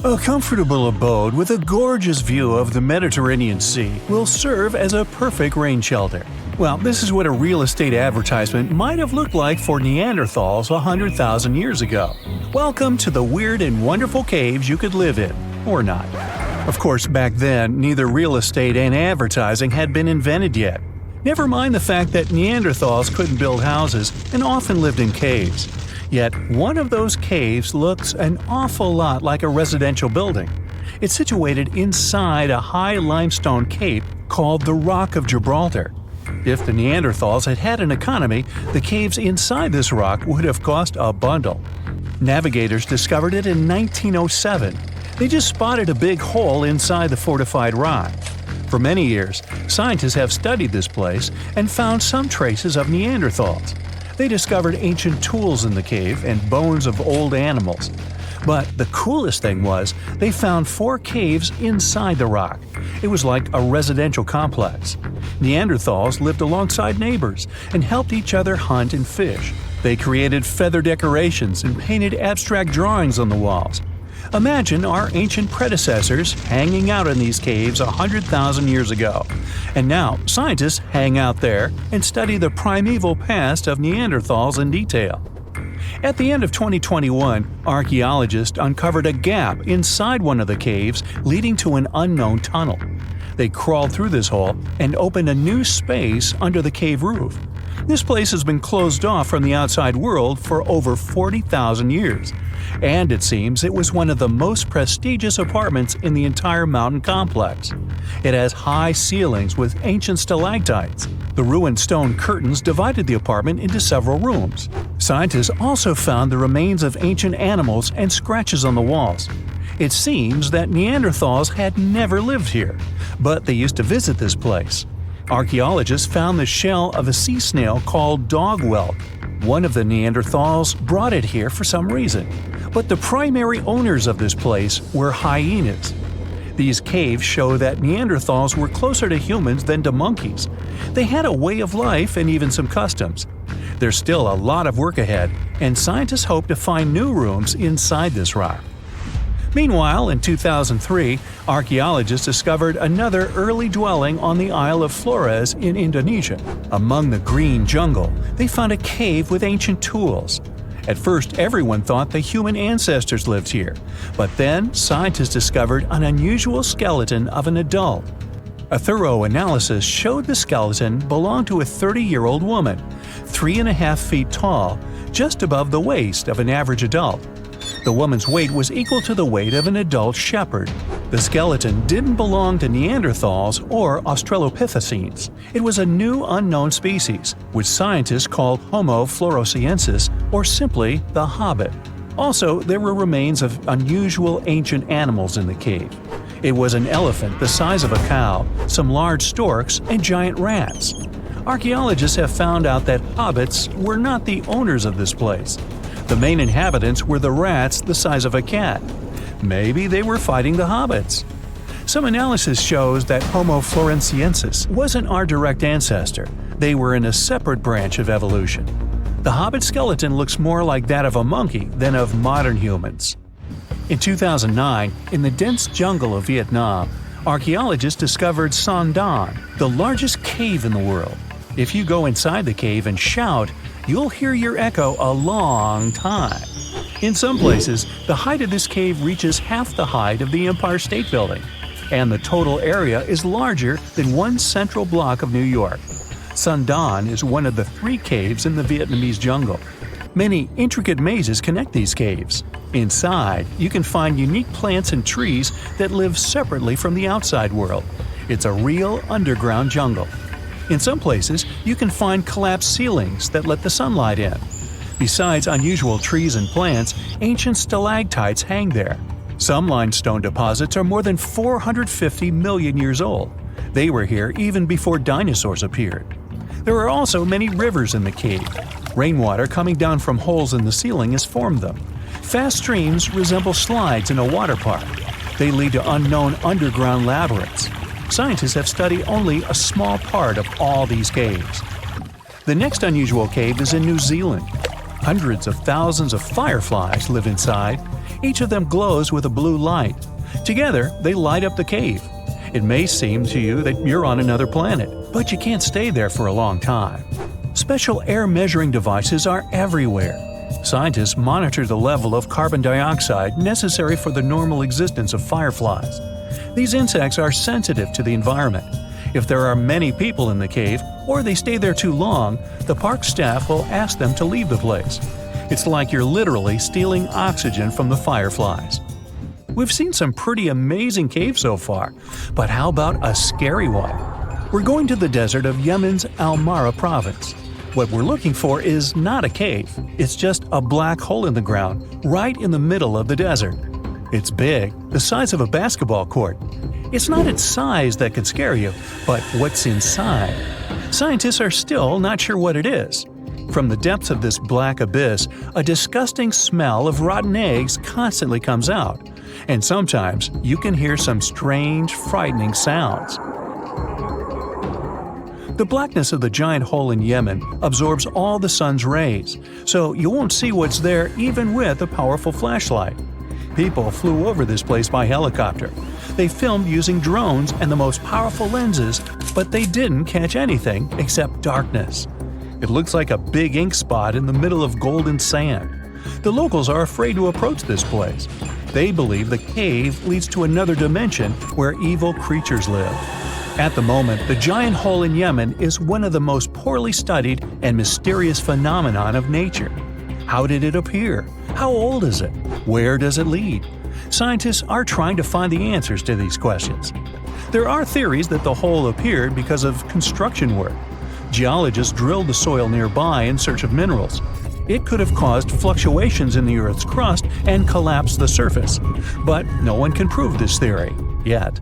A comfortable abode with a gorgeous view of the Mediterranean Sea will serve as a perfect rain shelter. Well, this is what a real estate advertisement might have looked like for Neanderthals 100,000 years ago. Welcome to the weird and wonderful caves you could live in, or not. Of course, back then, neither real estate and advertising had been invented yet. Never mind the fact that Neanderthals couldn't build houses and often lived in caves. Yet, one of those caves looks an awful lot like a residential building. It's situated inside a high limestone cape called the Rock of Gibraltar. If the Neanderthals had had an economy, the caves inside this rock would have cost a bundle. Navigators discovered it in 1907. They just spotted a big hole inside the fortified rock. For many years, scientists have studied this place and found some traces of Neanderthals. They discovered ancient tools in the cave and bones of old animals. But the coolest thing was, they found 4 caves inside the rock. It was like a residential complex. Neanderthals lived alongside neighbors and helped each other hunt and fish. They created feather decorations and painted abstract drawings on the walls. Imagine our ancient predecessors hanging out in these caves 100,000 years ago. And now, scientists hang out there and study the primeval past of Neanderthals in detail. At the end of 2021, archaeologists uncovered a gap inside one of the caves leading to an unknown tunnel. They crawled through this hole and opened a new space under the cave roof. This place has been closed off from the outside world for over 40,000 years. And it seems it was one of the most prestigious apartments in the entire mountain complex. It has high ceilings with ancient stalactites. The ruined stone curtains divided the apartment into several rooms. Scientists also found the remains of ancient animals and scratches on the walls. It seems that Neanderthals had never lived here, but they used to visit this place. Archaeologists found the shell of a sea snail called dog whelk. One of the Neanderthals brought it here for some reason, but the primary owners of this place were hyenas. These caves show that Neanderthals were closer to humans than to monkeys. They had a way of life and even some customs. There's still a lot of work ahead, and scientists hope to find new rooms inside this rock. Meanwhile, in 2003, archaeologists discovered another early dwelling on the Isle of Flores in Indonesia. Among the green jungle, they found a cave with ancient tools. At first, everyone thought the human ancestors lived here, but then scientists discovered an unusual skeleton of an adult. A thorough analysis showed the skeleton belonged to a 30-year-old woman, 3.5 feet tall, just above the waist of an average adult. The woman's weight was equal to the weight of an adult shepherd. The skeleton didn't belong to Neanderthals or Australopithecines. It was a new unknown species, which scientists called Homo floresiensis, or simply the hobbit. Also, there were remains of unusual ancient animals in the cave. It was an elephant the size of a cow, some large storks, and giant rats. Archaeologists have found out that hobbits were not the owners of this place. The main inhabitants were the rats the size of a cat. Maybe they were fighting the hobbits. Some analysis shows that Homo floresiensis wasn't our direct ancestor. They were in a separate branch of evolution. The hobbit skeleton looks more like that of a monkey than of modern humans. In 2009, in the dense jungle of Vietnam, archaeologists discovered Son Don, the largest cave in the world. If you go inside the cave and shout, you'll hear your echo a long time. In some places, the height of this cave reaches half the height of the Empire State Building, and the total area is larger than one central block of New York. Son Don is one of the 3 caves in the Vietnamese jungle. Many intricate mazes connect these caves. Inside, you can find unique plants and trees that live separately from the outside world. It's a real underground jungle. In some places, you can find collapsed ceilings that let the sunlight in. Besides unusual trees and plants, ancient stalactites hang there. Some limestone deposits are more than 450 million years old. They were here even before dinosaurs appeared. There are also many rivers in the cave. Rainwater coming down from holes in the ceiling has formed them. Fast streams resemble slides in a water park. They lead to unknown underground labyrinths. Scientists have studied only a small part of all these caves. The next unusual cave is in New Zealand. Hundreds of thousands of fireflies live inside. Each of them glows with a blue light. Together, they light up the cave. It may seem to you that you're on another planet, but you can't stay there for a long time. Special air measuring devices are everywhere. Scientists monitor the level of carbon dioxide necessary for the normal existence of fireflies. These insects are sensitive to the environment. If there are many people in the cave, or they stay there too long, the park staff will ask them to leave the place. It's like you're literally stealing oxygen from the fireflies. We've seen some pretty amazing caves so far, but how about a scary one? We're going to the desert of Yemen's Al-Mara province. What we're looking for is not a cave, it's just a black hole in the ground, right in the middle of the desert. It's big, the size of a basketball court. It's not its size that could scare you, but what's inside. Scientists are still not sure what it is. From the depths of this black abyss, a disgusting smell of rotten eggs constantly comes out, and sometimes you can hear some strange, frightening sounds. The blackness of the giant hole in Yemen absorbs all the sun's rays, so you won't see what's there even with a powerful flashlight. People flew over this place by helicopter. They filmed using drones and the most powerful lenses, but they didn't catch anything except darkness. It looks like a big ink spot in the middle of golden sand. The locals are afraid to approach this place. They believe the cave leads to another dimension where evil creatures live. At the moment, the giant hole in Yemen is one of the most poorly studied and mysterious phenomenon of nature. How did it appear? How old is it? Where does it lead? Scientists are trying to find the answers to these questions. There are theories that the hole appeared because of construction work. Geologists drilled the soil nearby in search of minerals. It could have caused fluctuations in the Earth's crust and collapsed the surface. But no one can prove this theory, yet.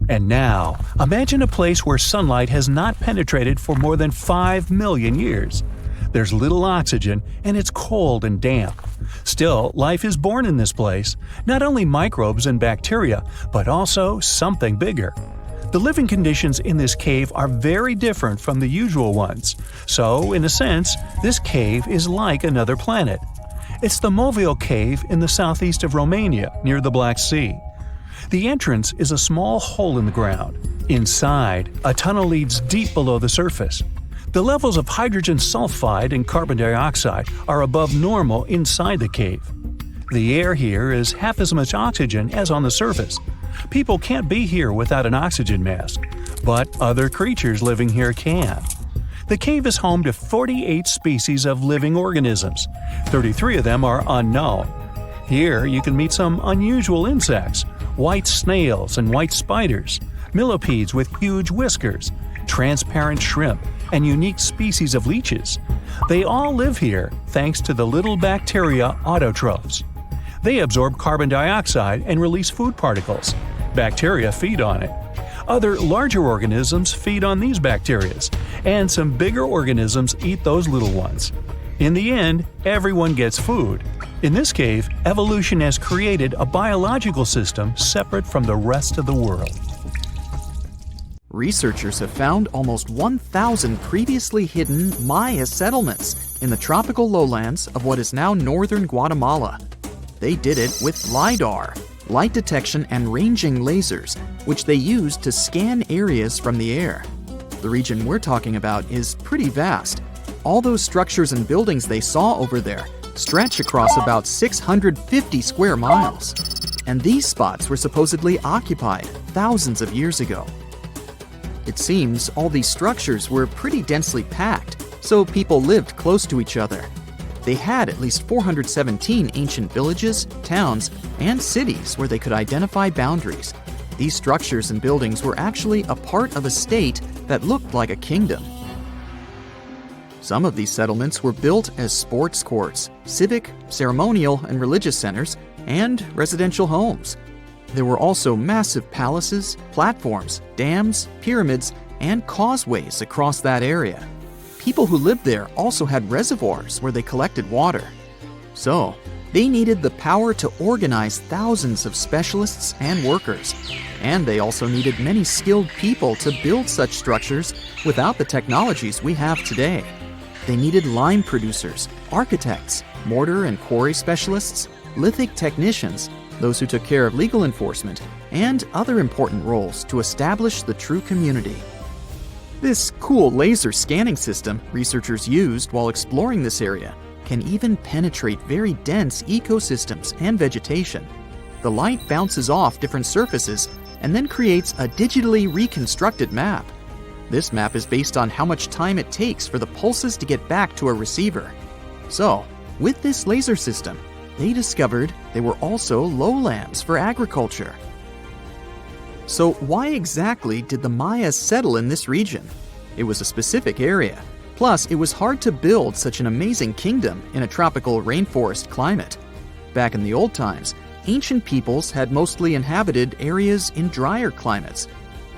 And now, imagine a place where sunlight has not penetrated for more than 5 million years. There's little oxygen, and it's cold and damp. Still, life is born in this place, not only microbes and bacteria, but also something bigger. The living conditions in this cave are very different from the usual ones, so, in a sense, this cave is like another planet. It's the Movil Cave in the southeast of Romania, near the Black Sea. The entrance is a small hole in the ground. Inside, a tunnel leads deep below the surface. The levels of hydrogen sulfide and carbon dioxide are above normal inside the cave. The air here is half as much oxygen as on the surface. People can't be here without an oxygen mask, but other creatures living here can. The cave is home to 48 species of living organisms. 33 of them are unknown. Here you can meet some unusual insects, white snails and white spiders, millipedes with huge whiskers, transparent shrimp, and unique species of leeches. They all live here thanks to the little bacteria autotrophs. They absorb carbon dioxide and release food particles. Bacteria feed on it. Other larger organisms feed on these bacteria, and some bigger organisms eat those little ones. In the end, everyone gets food. In this cave, evolution has created a biological system separate from the rest of the world. Researchers have found almost 1,000 previously hidden Maya settlements in the tropical lowlands of what is now northern Guatemala. They did it with LIDAR, light detection and ranging lasers, which they used to scan areas from the air. The region we're talking about is pretty vast. All those structures and buildings they saw over there stretch across about 650 square miles. And these spots were supposedly occupied thousands of years ago. It seems all these structures were pretty densely packed, so people lived close to each other. They had at least 417 ancient villages, towns, and cities where they could identify boundaries. These structures and buildings were actually a part of a state that looked like a kingdom. Some of these settlements were built as sports courts, civic, ceremonial, and religious centers, and residential homes. There were also massive palaces, platforms, dams, pyramids, and causeways across that area. People who lived there also had reservoirs where they collected water. So, they needed the power to organize thousands of specialists and workers. And they also needed many skilled people to build such structures without the technologies we have today. They needed lime producers, architects, mortar and quarry specialists, lithic technicians, those who took care of legal enforcement, and other important roles to establish the true community. This cool laser scanning system researchers used while exploring this area can even penetrate very dense ecosystems and vegetation. The light bounces off different surfaces and then creates a digitally reconstructed map. This map is based on how much time it takes for the pulses to get back to a receiver. So, with this laser system, they discovered there were also lowlands for agriculture. So why exactly did the Maya settle in this region? It was a specific area. Plus, it was hard to build such an amazing kingdom in a tropical rainforest climate. Back in the old times, ancient peoples had mostly inhabited areas in drier climates.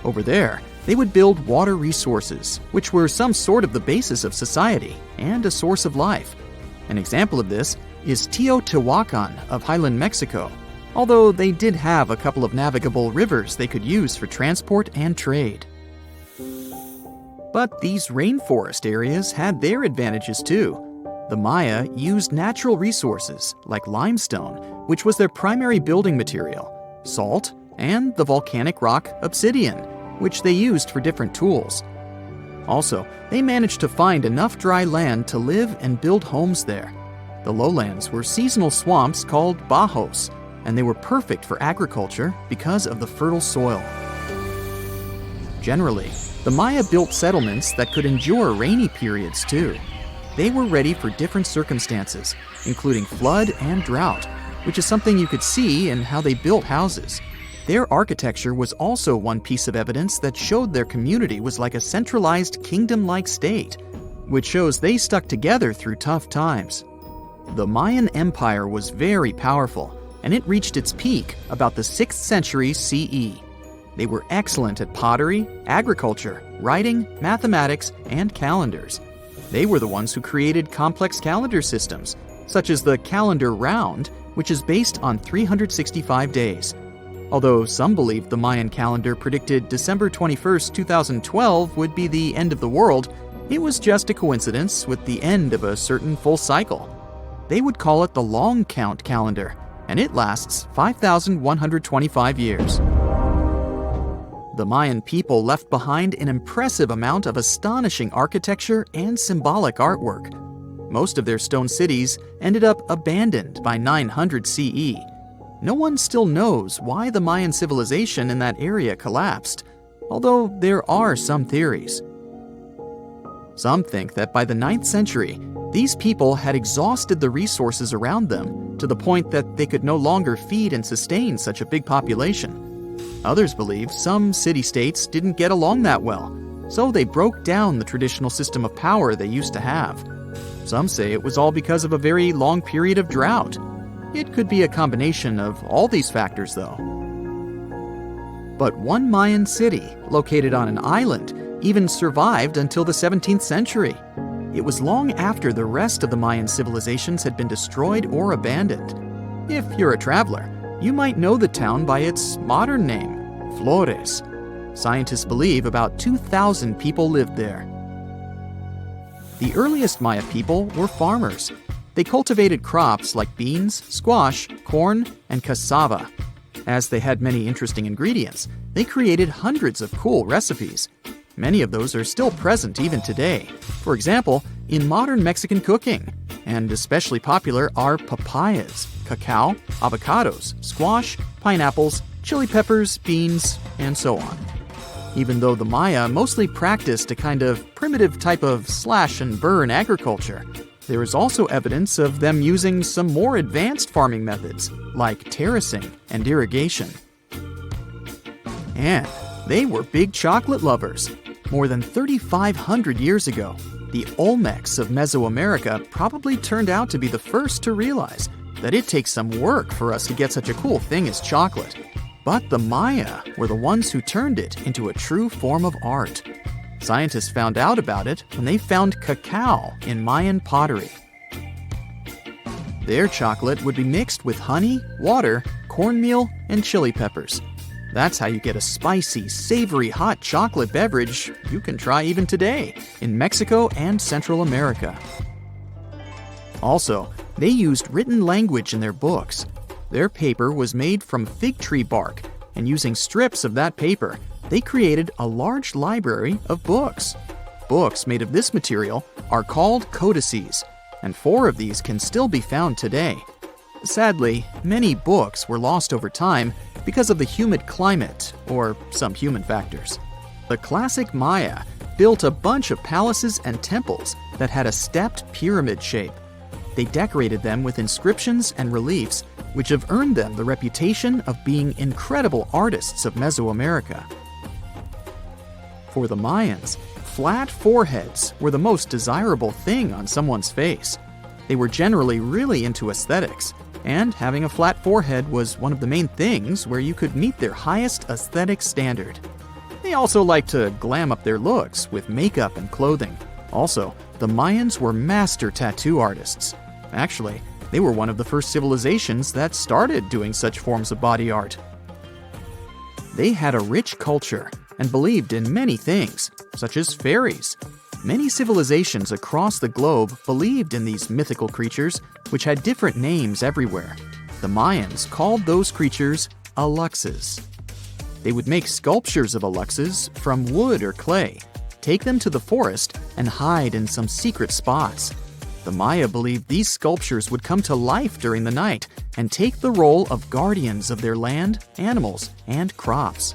Over there, they would build water resources, which were some sort of the basis of society and a source of life. An example of this is Teotihuacan of Highland Mexico, although they did have a couple of navigable rivers they could use for transport and trade. But these rainforest areas had their advantages too. The Maya used natural resources like limestone, which was their primary building material, salt, and the volcanic rock obsidian, which they used for different tools. Also, they managed to find enough dry land to live and build homes there. The lowlands were seasonal swamps called bajos, and they were perfect for agriculture because of the fertile soil. Generally, the Maya built settlements that could endure rainy periods too. They were ready for different circumstances, including flood and drought, which is something you could see in how they built houses. Their architecture was also one piece of evidence that showed their community was like a centralized kingdom-like state, which shows they stuck together through tough times. The Mayan Empire was very powerful, and it reached its peak about the 6th century CE. They were excellent at pottery, agriculture, writing, mathematics, and calendars. They were the ones who created complex calendar systems, such as the calendar round, which is based on 365 days. Although some believed the Mayan calendar predicted December 21, 2012 would be the end of the world, it was just a coincidence with the end of a certain full cycle. They would call it the long count calendar, and it lasts 5,125 years. The Mayan people left behind an impressive amount of astonishing architecture and symbolic artwork. Most of their stone cities ended up abandoned by 900 CE. No one still knows why the Mayan civilization in that area collapsed, although there are some theories. Some think that by the 9th century, these people had exhausted the resources around them to the point that they could no longer feed and sustain such a big population. Others believe some city-states didn't get along that well, so they broke down the traditional system of power they used to have. Some say it was all because of a very long period of drought. It could be a combination of all these factors, though. But one Mayan city, located on an island, even survived until the 17th century. It was long after the rest of the Mayan civilizations had been destroyed or abandoned. If you're a traveler, you might know the town by its modern name, Flores. Scientists believe about 2,000 people lived there. The earliest Maya people were farmers. They cultivated crops like beans, squash, corn, and cassava. As they had many interesting ingredients, they created hundreds of cool recipes. Many of those are still present even today. For example, in modern Mexican cooking. And especially popular are papayas, cacao, avocados, squash, pineapples, chili peppers, beans, and so on. Even though the Maya mostly practiced a kind of primitive type of slash-and-burn agriculture, there is also evidence of them using some more advanced farming methods, like terracing and irrigation. And they were big chocolate lovers. More than 3,500 years ago, the Olmecs of Mesoamerica probably turned out to be the first to realize that it takes some work for us to get such a cool thing as chocolate. But the Maya were the ones who turned it into a true form of art. Scientists found out about it when they found cacao in Mayan pottery. Their chocolate would be mixed with honey, water, cornmeal, and chili peppers. That's how you get a spicy, savory, hot chocolate beverage you can try even today in Mexico and Central America. Also, They used written language in their books. Their paper was made from fig tree bark, and using strips of that paper, they created a large library of books. Books made of this material are called codices, and 4 of these can still be found today. Sadly, many books were lost over time because of the humid climate or some human factors. The classic Maya built a bunch of palaces and temples that had a stepped pyramid shape. They decorated them with inscriptions and reliefs, which have earned them the reputation of being incredible artists of Mesoamerica. For the Mayans, flat foreheads were the most desirable thing on someone's face. They were generally really into aesthetics, and having a flat forehead was one of the main things where you could meet their highest aesthetic standard. They also liked to glam up their looks with makeup and clothing. Also, the Mayans were master tattoo artists. Actually, they were one of the first civilizations that started doing such forms of body art. They had a rich culture and believed in many things, such as fairies. Many civilizations across the globe believed in these mythical creatures, which had different names everywhere. The Mayans called those creatures aluxes. They would make sculptures of aluxes from wood or clay, take them to the forest, and hide in some secret spots. The Maya believed these sculptures would come to life during the night and take the role of guardians of their land, animals, and crops.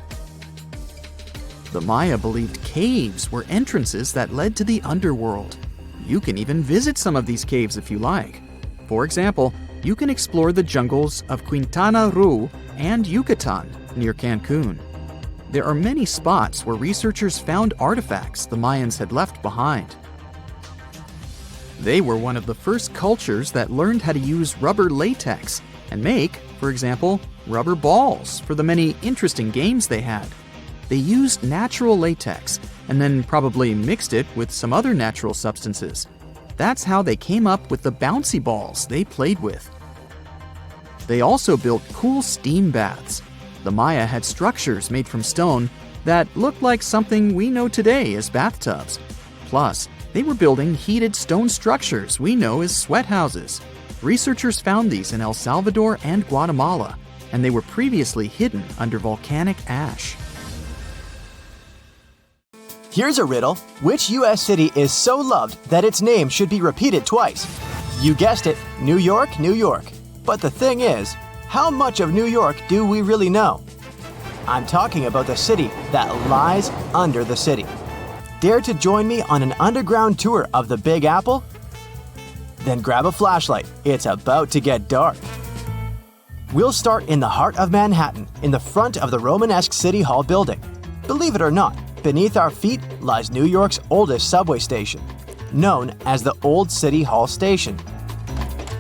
The Maya believed caves were entrances that led to the underworld. You can even visit some of these caves if you like. For example, you can explore the jungles of Quintana Roo and Yucatan near Cancun. There are many spots where researchers found artifacts the Mayans had left behind. They were one of the first cultures that learned how to use rubber latex and make, for example, rubber balls for the many interesting games they had. They used natural latex and then probably mixed it with some other natural substances. That's how they came up with the bouncy balls they played with. They also built cool steam baths. The Maya had structures made from stone that looked like something we know today as bathtubs. Plus, they were building heated stone structures we know as sweat houses. Researchers found these in El Salvador and Guatemala, and they were previously hidden under volcanic ash. Here's a riddle. Which U.S. city is so loved that its name should be repeated twice? You guessed it, New York, New York. But the thing is, how much of New York do we really know? I'm talking about the city that lies under the city. Dare to join me on an underground tour of the Big Apple? Then grab a flashlight, it's about to get dark. We'll start in the heart of Manhattan, in the front of the Romanesque City Hall building. Believe it or not, beneath our feet lies New York's oldest subway station, known as the Old City Hall Station.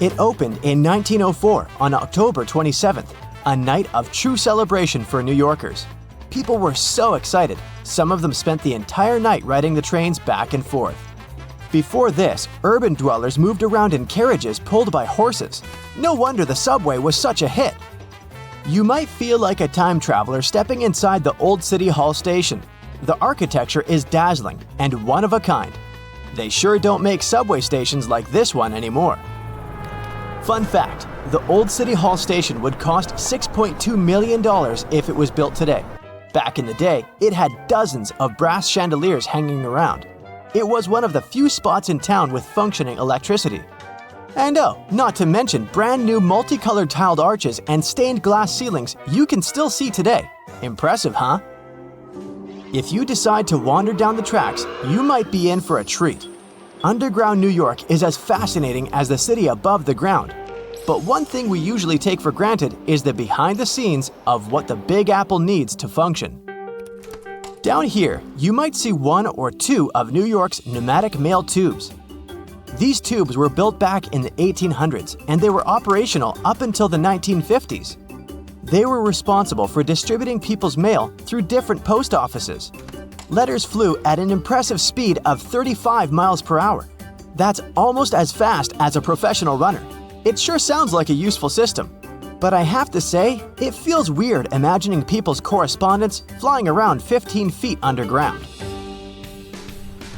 It opened in 1904 on October 27th, a night of true celebration for New Yorkers. People were so excited, some of them spent the entire night riding the trains back and forth. Before this, urban dwellers moved around in carriages pulled by horses. No wonder the subway was such a hit. You might feel like a time traveler stepping inside the Old City Hall Station. The architecture is dazzling and one of a kind. They sure don't make subway stations like this one anymore. Fun fact, the Old City Hall Station would cost $6.2 million if it was built today. Back in the day, it had dozens of brass chandeliers hanging around. It was one of the few spots in town with functioning electricity. And oh, not to mention brand new multicolored tiled arches and stained glass ceilings you can still see today. Impressive, huh? If you decide to wander down the tracks, you might be in for a treat. Underground New York is as fascinating as the city above the ground. But one thing we usually take for granted is the behind the scenes of what the Big Apple needs to function. Down here, you might see one or two of New York's pneumatic mail tubes. These tubes were built back in the 1800s and they were operational up until the 1950s. They were responsible for distributing people's mail through different post offices. Letters flew at an impressive speed of 35 miles per hour. That's almost as fast as a professional runner. It sure sounds like a useful system. But I have to say, it feels weird imagining people's correspondence flying around 15 feet underground.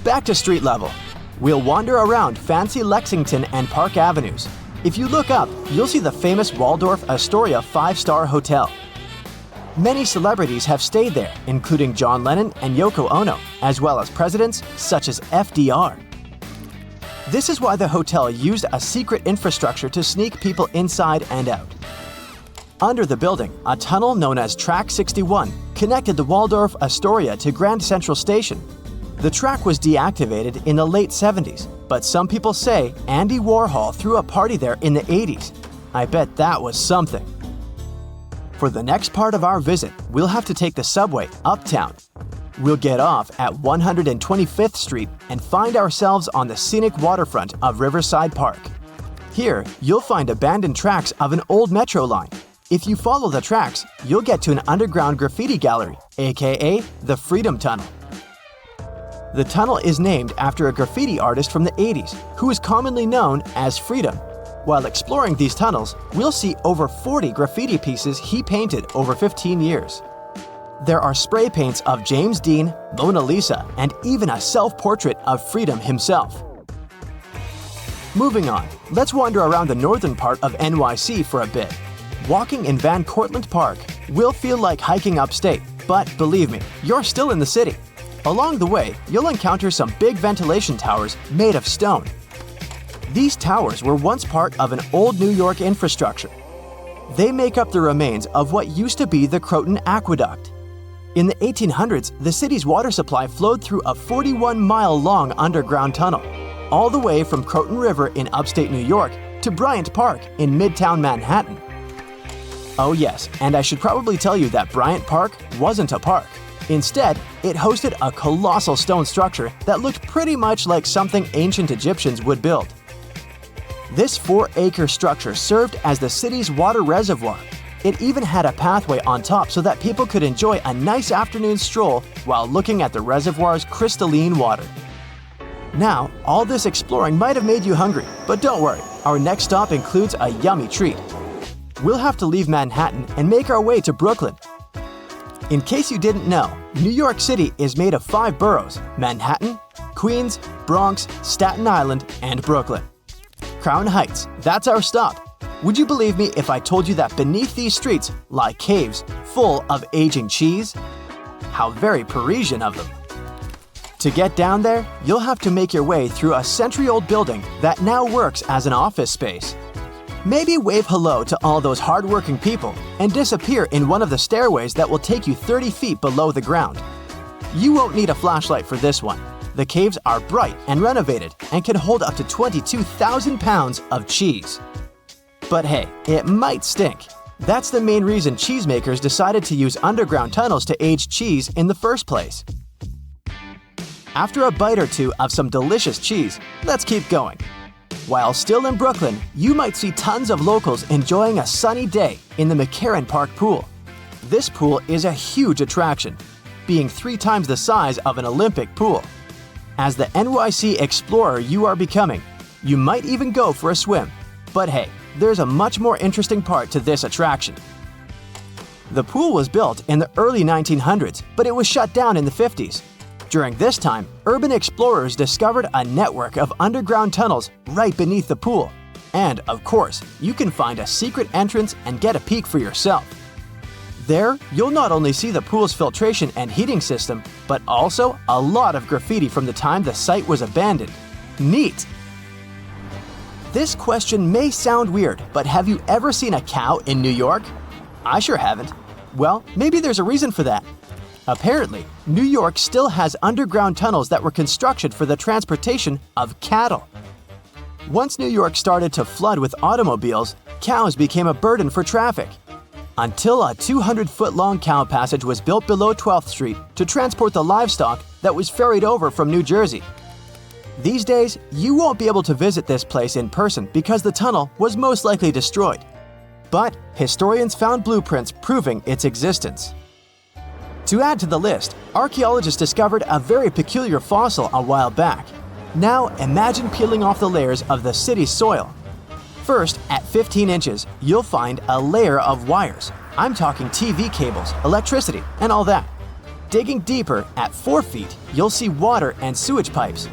Back to street level. We'll wander around fancy Lexington and Park Avenues. If you look up, you'll see the famous Waldorf Astoria 5-star hotel. Many celebrities have stayed there, including John Lennon and Yoko Ono, as well as presidents such as FDR. This is why the hotel used a secret infrastructure to sneak people inside and out. Under the building, a tunnel known as Track 61 connected the Waldorf Astoria to Grand Central Station. The track was deactivated in the late 70s, but some people say Andy Warhol threw a party there in the 80s. I bet that was something. For the next part of our visit, we'll have to take the subway uptown. We'll get off at 125th Street and find ourselves on the scenic waterfront of Riverside Park. Here, you'll find abandoned tracks of an old metro line. If you follow the tracks, you'll get to an underground graffiti gallery, aka the Freedom Tunnel. The tunnel is named after a graffiti artist from the 80s, who is commonly known as Freedom. While exploring these tunnels, we'll see over 40 graffiti pieces he painted over 15 years. There are spray paints of James Dean, Mona Lisa, and even a self-portrait of Freedom himself. Moving on, let's wander around the northern part of NYC for a bit. Walking in Van Cortlandt Park will feel like hiking upstate, but believe me, you're still in the city. Along the way, you'll encounter some big ventilation towers made of stone. These towers were once part of an old New York infrastructure. They make up the remains of what used to be the Croton Aqueduct. In the 1800s, the city's water supply flowed through a 41-mile-long underground tunnel, all the way from Croton River in upstate New York to Bryant Park in Midtown Manhattan. Oh yes, and I should probably tell you that Bryant Park wasn't a park. Instead, it hosted a colossal stone structure that looked pretty much like something ancient Egyptians would build. This 4-acre structure served as the city's water reservoir. It even had a pathway on top so that people could enjoy a nice afternoon stroll while looking at the reservoir's crystalline water. Now, all this exploring might have made you hungry, but don't worry, our next stop includes a yummy treat. We'll have to leave Manhattan and make our way to Brooklyn. In case you didn't know, New York City is made of 5 boroughs: Manhattan, Queens, Bronx, Staten Island, and Brooklyn. Crown Heights, that's our stop. Would you believe me if I told you that beneath these streets lie caves full of aging cheese? How very Parisian of them. To get down there, you'll have to make your way through a century-old building that now works as an office space. Maybe wave hello to all those hard-working people and disappear in one of the stairways that will take you 30 feet below the ground. You won't need a flashlight for this one. The caves are bright and renovated and can hold up to 22,000 pounds of cheese. But hey, it might stink. That's the main reason cheesemakers decided to use underground tunnels to age cheese in the first place. After a bite or two of some delicious cheese, let's keep going. While still in Brooklyn, you might see tons of locals enjoying a sunny day in the McCarran Park pool. This pool is a huge attraction, being 3 times the size of an Olympic pool. As the NYC explorer you are becoming, you might even go for a swim. But hey, there's a much more interesting part to this attraction. The pool was built in the early 1900s, but it was shut down in the 50s. During this time, urban explorers discovered a network of underground tunnels right beneath the pool. And, of course, you can find a secret entrance and get a peek for yourself. There, you'll not only see the pool's filtration and heating system, but also a lot of graffiti from the time the site was abandoned. Neat! This question may sound weird, but have you ever seen a cow in New York? I sure haven't. Well, maybe there's a reason for that. Apparently, New York still has underground tunnels that were constructed for the transportation of cattle. Once New York started to flood with automobiles, cows became a burden for traffic. Until a 200-foot-long cow passage was built below 12th Street to transport the livestock that was ferried over from New Jersey. These days, you won't be able to visit this place in person because the tunnel was most likely destroyed. But historians found blueprints proving its existence. To add to the list, archaeologists discovered a very peculiar fossil a while back. Now imagine peeling off the layers of the city's soil. First, at 15 inches, you'll find a layer of wires. I'm talking TV cables, electricity, and all that. Digging deeper, at 4 feet, you'll see water and sewage pipes.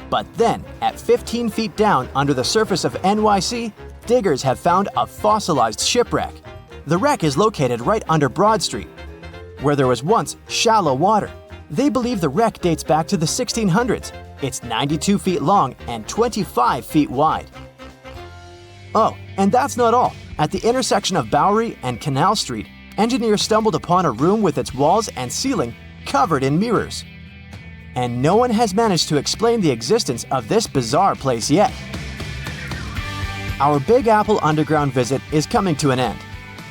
But then, at 15 feet down under the surface of NYC, diggers have found a fossilized shipwreck. The wreck is located right under Broad Street, where there was once shallow water. They believe the wreck dates back to the 1600s. It's 92 feet long and 25 feet wide. Oh, and that's not all. At the intersection of Bowery and Canal Street, engineers stumbled upon a room with its walls and ceiling covered in mirrors. And no one has managed to explain the existence of this bizarre place yet. Our Big Apple Underground visit is coming to an end,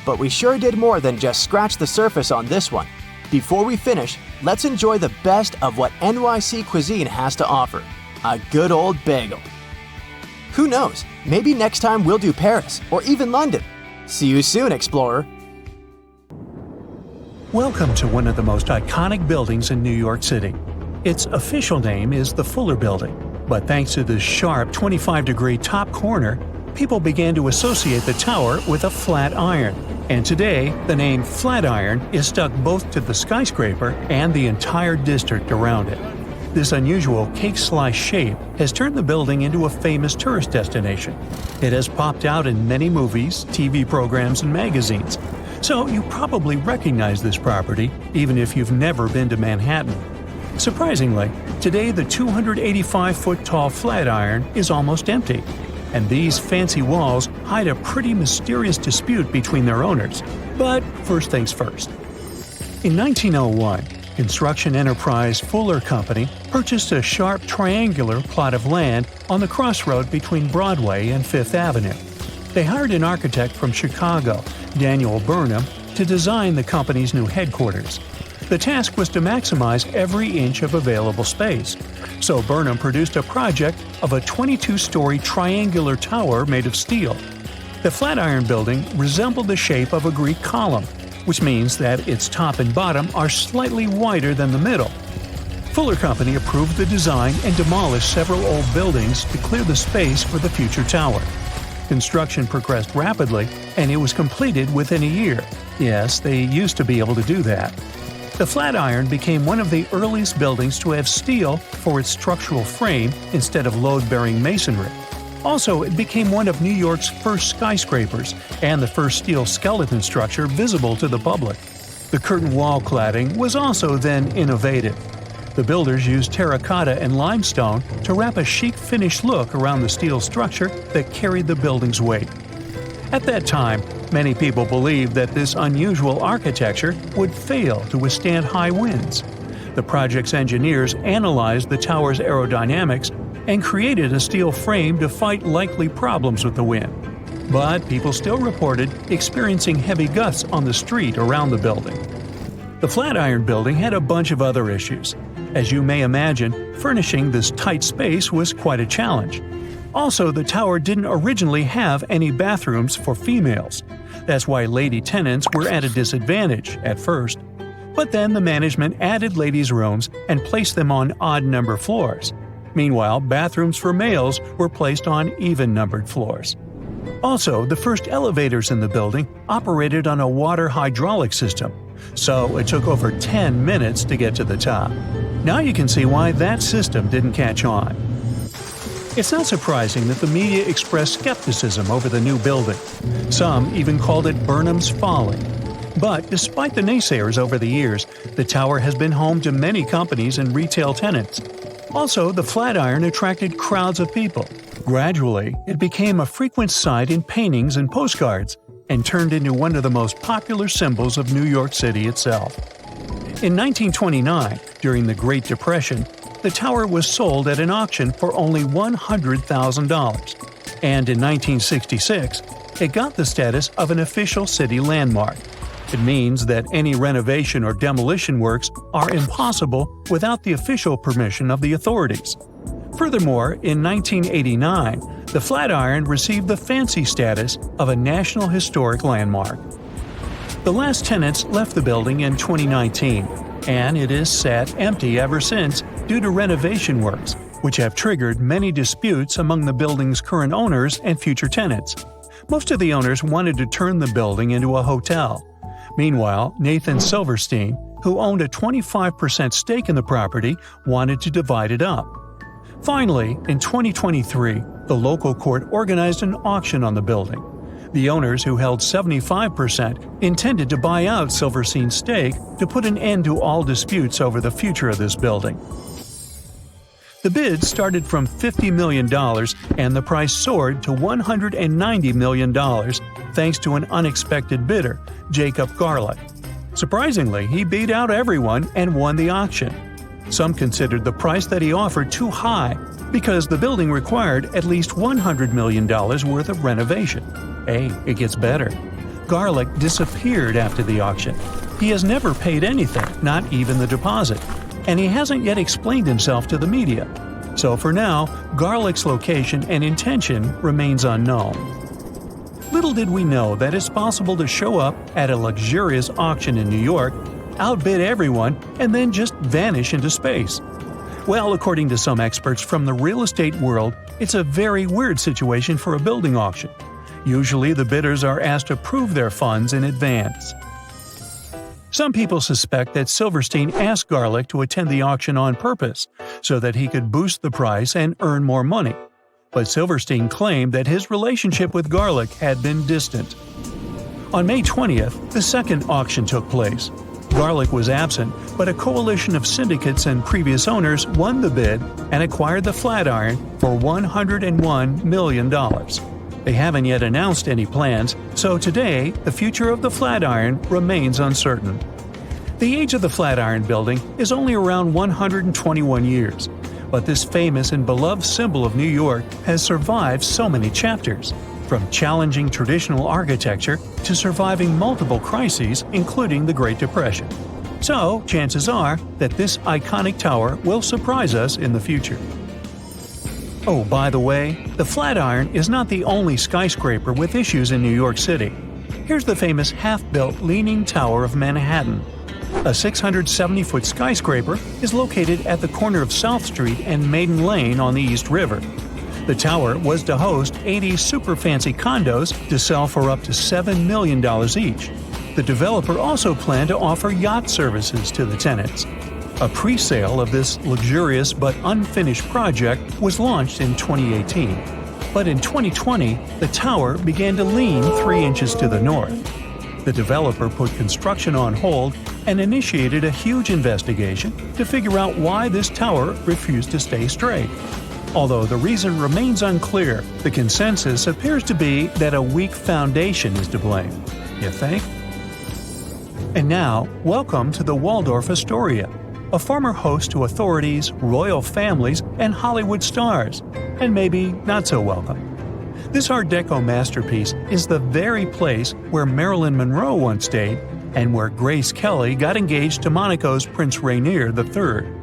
but we sure did more than just scratch the surface on this one. Before we finish, let's enjoy the best of what NYC cuisine has to offer, a good old bagel. Who knows, maybe next time we'll do Paris or even London. See you soon, explorer! Welcome to one of the most iconic buildings in New York City. Its official name is the Fuller Building, but thanks to the sharp 25-degree top corner, people began to associate the tower with a flat iron. And today, the name Flatiron is stuck both to the skyscraper and the entire district around it. This unusual cake-slice shape has turned the building into a famous tourist destination. It has popped out in many movies, TV programs, and magazines. So you probably recognize this property, even if you've never been to Manhattan. Surprisingly, today the 285-foot-tall Flatiron is almost empty. And these fancy walls hide a pretty mysterious dispute between their owners. But first things first. In 1901, construction enterprise Fuller Company purchased a sharp triangular plot of land on the crossroad between Broadway and Fifth Avenue. They hired an architect from Chicago, Daniel Burnham, to design the company's new headquarters. The task was to maximize every inch of available space. So Burnham produced a project of a 22-story triangular tower made of steel. The Flatiron building resembled the shape of a Greek column, which means that its top and bottom are slightly wider than the middle. Fuller Company approved the design and demolished several old buildings to clear the space for the future tower. Construction progressed rapidly, and it was completed within a year. Yes, they used to be able to do that. The Flatiron became one of the earliest buildings to have steel for its structural frame instead of load-bearing masonry. Also, it became one of New York's first skyscrapers and the first steel skeleton structure visible to the public. The curtain wall cladding was also then innovative. The builders used terracotta and limestone to wrap a chic finished look around the steel structure that carried the building's weight. At that time, many people believed that this unusual architecture would fail to withstand high winds. The project's engineers analyzed the tower's aerodynamics and created a steel frame to fight likely problems with the wind. But people still reported experiencing heavy gusts on the street around the building. The Flatiron building had a bunch of other issues. As you may imagine, furnishing this tight space was quite a challenge. Also, the tower didn't originally have any bathrooms for females. That's why lady tenants were at a disadvantage at first. But then the management added ladies' rooms and placed them on odd-number floors. Meanwhile, bathrooms for males were placed on even-numbered floors. Also, the first elevators in the building operated on a water hydraulic system, so it took over 10 minutes to get to the top. Now you can see why that system didn't catch on. It's not surprising that the media expressed skepticism over the new building. Some even called it Burnham's folly. But despite the naysayers over the years, the tower has been home to many companies and retail tenants. Also, the Flatiron attracted crowds of people. Gradually, it became a frequent sight in paintings and postcards, and turned into one of the most popular symbols of New York City itself. In 1929, during the Great Depression, the tower was sold at an auction for only $100,000. And in 1966, it got the status of an official city landmark. It means that any renovation or demolition works are impossible without the official permission of the authorities. Furthermore, in 1989, the Flatiron received the fancy status of a National Historic Landmark. The last tenants left the building in 2019, and it is sat empty ever since due to renovation works, which have triggered many disputes among the building's current owners and future tenants. Most of the owners wanted to turn the building into a hotel. Meanwhile, Nathan Silverstein, who owned a 25% stake in the property, wanted to divide it up. Finally, in 2023, the local court organized an auction on the building. The owners, who held 75%, intended to buy out Silverstein's stake to put an end to all disputes over the future of this building. The bid started from $50 million and the price soared to $190 million thanks to an unexpected bidder, Jacob Garlick. Surprisingly, he beat out everyone and won the auction. Some considered the price that he offered too high because the building required at least $100 million worth of renovation. Hey, it gets better. Garlick disappeared after the auction. He has never paid anything, not even the deposit, and he hasn't yet explained himself to the media. So for now, Garlick's location and intention remains unknown. Little did we know that it's possible to show up at a luxurious auction in New York, outbid everyone, and then just vanish into space. Well, according to some experts from the real estate world, it's a very weird situation for a building auction. Usually the bidders are asked to prove their funds in advance. Some people suspect that Silverstein asked Garlick to attend the auction on purpose so that he could boost the price and earn more money. But Silverstein claimed that his relationship with Garlick had been distant. On May 20th, the second auction took place. Garlick was absent, but a coalition of syndicates and previous owners won the bid and acquired the Flatiron for $101 million. They haven't yet announced any plans, so today the future of the Flatiron remains uncertain. The age of the Flatiron building is only around 121 years, but this famous and beloved symbol of New York has survived so many chapters, from challenging traditional architecture to surviving multiple crises, including the Great Depression. So, chances are that this iconic tower will surprise us in the future. Oh, by the way, the Flatiron is not the only skyscraper with issues in New York City. Here's the famous half-built Leaning Tower of Manhattan. A 670-foot skyscraper is located at the corner of South Street and Maiden Lane on the East River. The tower was to host 80 super fancy condos to sell for up to $7 million each. The developer also planned to offer yacht services to the tenants. A pre-sale of this luxurious but unfinished project was launched in 2018. But in 2020, the tower began to lean 3 inches to the north. The developer put construction on hold and initiated a huge investigation to figure out why this tower refused to stay straight. Although the reason remains unclear, the consensus appears to be that a weak foundation is to blame. You think? And now, welcome to the Waldorf Astoria, a former host to authorities, royal families, and Hollywood stars, and maybe not so welcome. This Art Deco masterpiece is the very place where Marilyn Monroe once stayed and where Grace Kelly got engaged to Monaco's Prince Rainier III.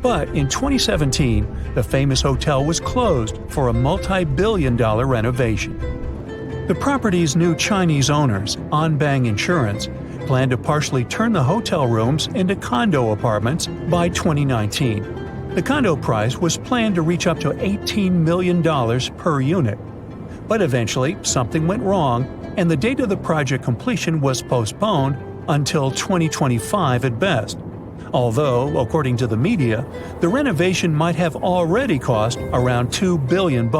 But in 2017, the famous hotel was closed for a multi-billion-dollar renovation. The property's new Chinese owners, Anbang Insurance, plan to partially turn the hotel rooms into condo apartments by 2019. The condo price was planned to reach up to $18 million per unit. But eventually, something went wrong, and the date of the project completion was postponed until 2025 at best. Although, according to the media, the renovation might have already cost around $2 billion.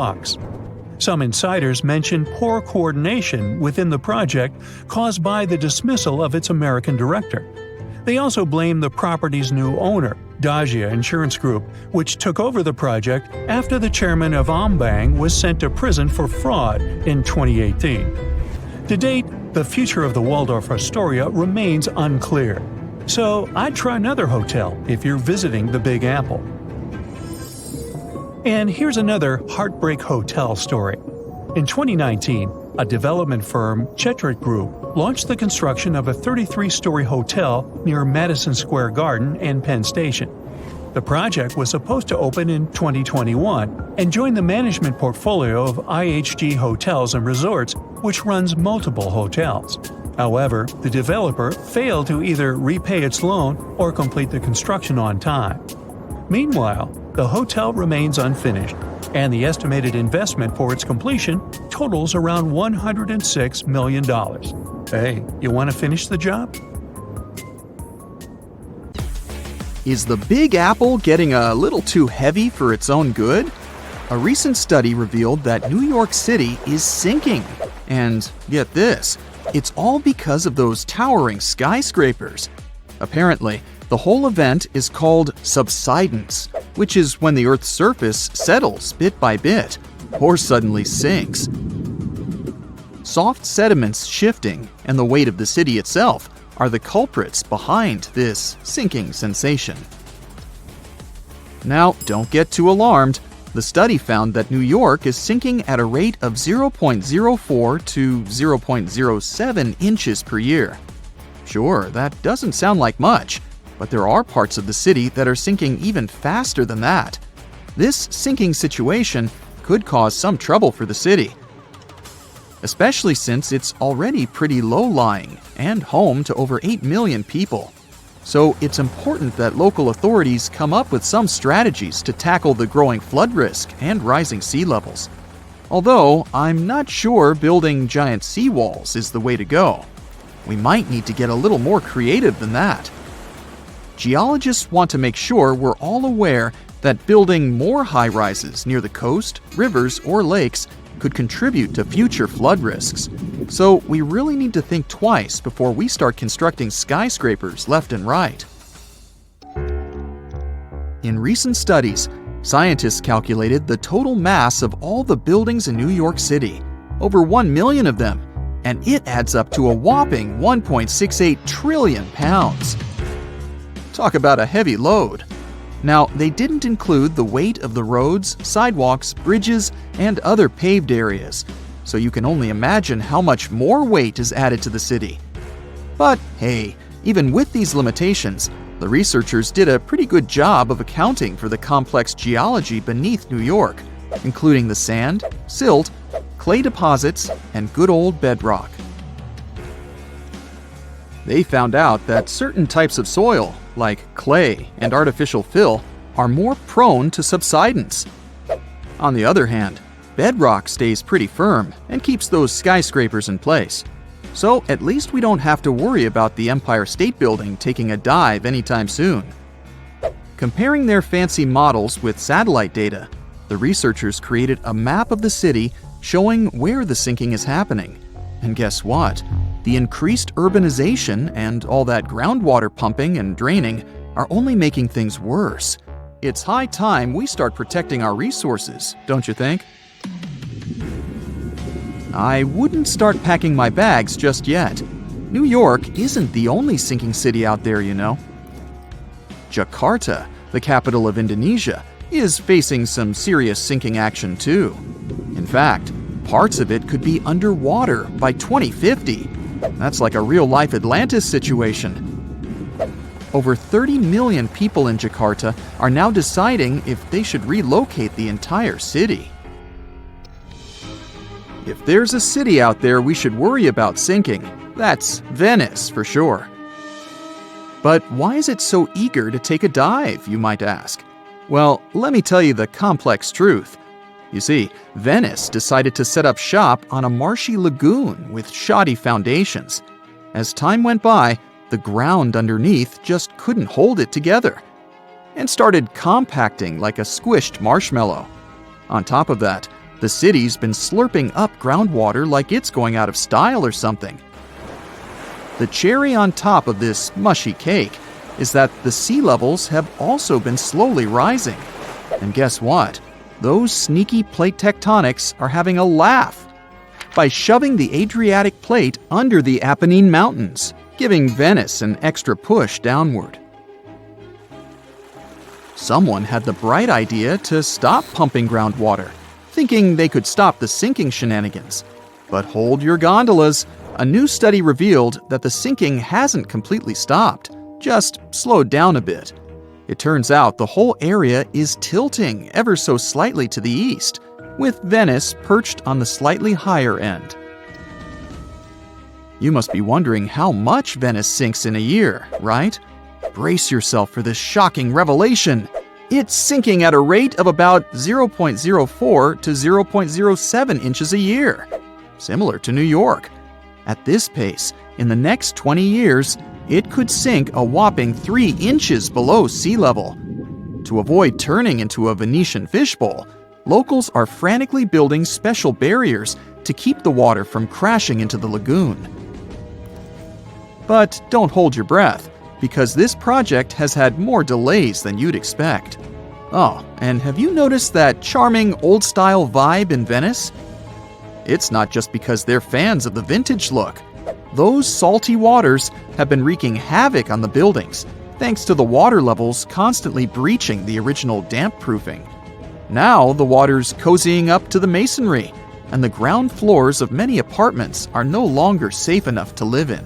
Some insiders mention poor coordination within the project caused by the dismissal of its American director. They also blame the property's new owner, Dagia Insurance Group, which took over the project after the chairman of Anbang was sent to prison for fraud in 2018. To date, the future of the Waldorf Astoria remains unclear. So I'd try another hotel if you're visiting the Big Apple. And here's another heartbreak hotel story. In 2019, a development firm, Chetrit Group, launched the construction of a 33-story hotel near Madison Square Garden and Penn Station. The project was supposed to open in 2021 and join the management portfolio of IHG Hotels and Resorts, which runs multiple hotels. However, the developer failed to either repay its loan or complete the construction on time. Meanwhile, the hotel remains unfinished, and the estimated investment for its completion totals around $106 million. Hey, you want to finish the job? Is the Big Apple getting a little too heavy for its own good? A recent study revealed that New York City is sinking. And get this, it's all because of those towering skyscrapers. Apparently, the whole event is called subsidence, which is when the Earth's surface settles bit by bit, or suddenly sinks. Soft sediments shifting and the weight of the city itself are the culprits behind this sinking sensation. Now, don't get too alarmed. The study found that New York is sinking at a rate of 0.04 to 0.07 inches per year. Sure, that doesn't sound like much, but there are parts of the city that are sinking even faster than that. This sinking situation could cause some trouble for the city, especially since it's already pretty low-lying and home to over 8 million people. So it's important that local authorities come up with some strategies to tackle the growing flood risk and rising sea levels. Although, I'm not sure building giant seawalls is the way to go. We might need to get a little more creative than that. Geologists want to make sure we're all aware that building more high-rises near the coast, rivers, or lakes could contribute to future flood risks. So we really need to think twice before we start constructing skyscrapers left and right. In recent studies, scientists calculated the total mass of all the buildings in New York City, over 1 million of them, and it adds up to a whopping 1.68 trillion pounds. Talk about a heavy load. Now, they didn't include the weight of the roads, sidewalks, bridges, and other paved areas, so you can only imagine how much more weight is added to the city. But hey, even with these limitations, the researchers did a pretty good job of accounting for the complex geology beneath New York, including the sand, silt, clay deposits, and good old bedrock. They found out that certain types of soil, like clay and artificial fill, are more prone to subsidence. On the other hand, bedrock stays pretty firm and keeps those skyscrapers in place. So at least we don't have to worry about the Empire State Building taking a dive anytime soon. Comparing their fancy models with satellite data, the researchers created a map of the city showing where the sinking is happening. And guess what? The increased urbanization and all that groundwater pumping and draining are only making things worse. It's high time we start protecting our resources, don't you think? I wouldn't start packing my bags just yet. New York isn't the only sinking city out there, you know. Jakarta, the capital of Indonesia, is facing some serious sinking action too. In fact, parts of it could be underwater by 2050. That's like a real-life Atlantis situation. Over 30 million people in Jakarta are now deciding if they should relocate the entire city. If there's a city out there we should worry about sinking, that's Venice for sure. But why is it so eager to take a dive, you might ask? Well, let me tell you the complex truth. You see, Venice decided to set up shop on a marshy lagoon with shoddy foundations. As time went by, the ground underneath just couldn't hold it together and started compacting like a squished marshmallow. On top of that, the city's been slurping up groundwater like it's going out of style or something. The cherry on top of this mushy cake is that the sea levels have also been slowly rising. And guess what? Those sneaky plate tectonics are having a laugh by shoving the Adriatic plate under the Apennine Mountains, giving Venice an extra push downward. Someone had the bright idea to stop pumping groundwater, thinking they could stop the sinking shenanigans. But hold your gondolas. A new study revealed that the sinking hasn't completely stopped, just slowed down a bit. It turns out the whole area is tilting ever so slightly to the east, with Venice perched on the slightly higher end. You must be wondering how much Venice sinks in a year, right? Brace yourself for this shocking revelation. It's sinking at a rate of about 0.04 to 0.07 inches a year, similar to New York. At this pace, in the next 20 years, it could sink a whopping 3 inches below sea level. To avoid turning into a Venetian fishbowl, locals are frantically building special barriers to keep the water from crashing into the lagoon. But don't hold your breath, because this project has had more delays than you'd expect. Oh, and have you noticed that charming old-style vibe in Venice? It's not just because they're fans of the vintage look. Those salty waters have been wreaking havoc on the buildings, thanks to the water levels constantly breaching the original damp-proofing. Now the water's cozying up to the masonry, and the ground floors of many apartments are no longer safe enough to live in.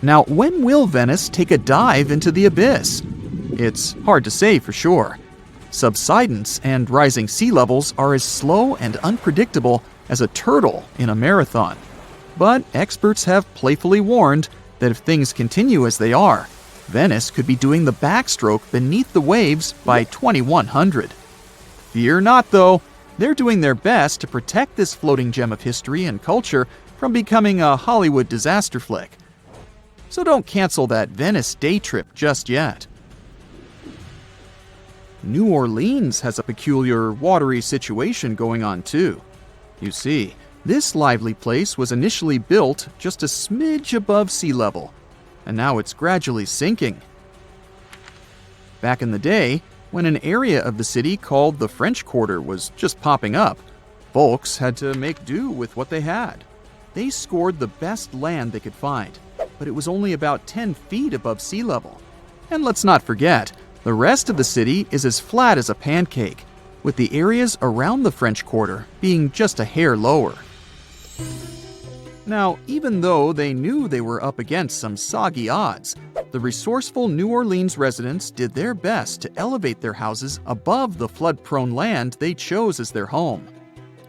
Now, when will Venice take a dive into the abyss? It's hard to say for sure. Subsidence and rising sea levels are as slow and unpredictable as a turtle in a marathon. But experts have playfully warned that if things continue as they are, Venice could be doing the backstroke beneath the waves by 2100. Fear not, though. They're doing their best to protect this floating gem of history and culture from becoming a Hollywood disaster flick. So don't cancel that Venice day trip just yet. New Orleans has a peculiar watery situation going on too. You see, this lively place was initially built just a smidge above sea level, and now it's gradually sinking. Back in the day, when an area of the city called the French Quarter was just popping up, folks had to make do with what they had. They scored the best land they could find, but it was only about 10 feet above sea level. And let's not forget, the rest of the city is as flat as a pancake, with the areas around the French Quarter being just a hair lower. Now, even though they knew they were up against some soggy odds, the resourceful New Orleans residents did their best to elevate their houses above the flood-prone land they chose as their home.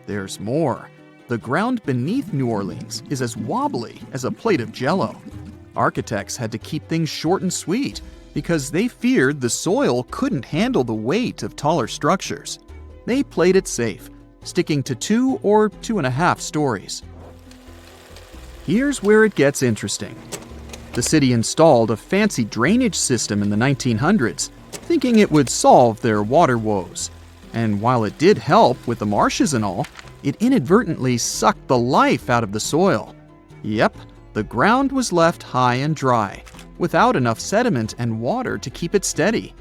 There's more. The ground beneath New Orleans is as wobbly as a plate of Jell-O. Architects had to keep things short and sweet because they feared the soil couldn't handle the weight of taller structures. They played it safe, sticking to 2 or 2.5 stories. Here's where it gets interesting. The city installed a fancy drainage system in the 1900s, thinking it would solve their water woes. And while it did help with the marshes and all, it inadvertently sucked the life out of the soil. Yep, the ground was left high and dry, without enough sediment and water to keep it steady.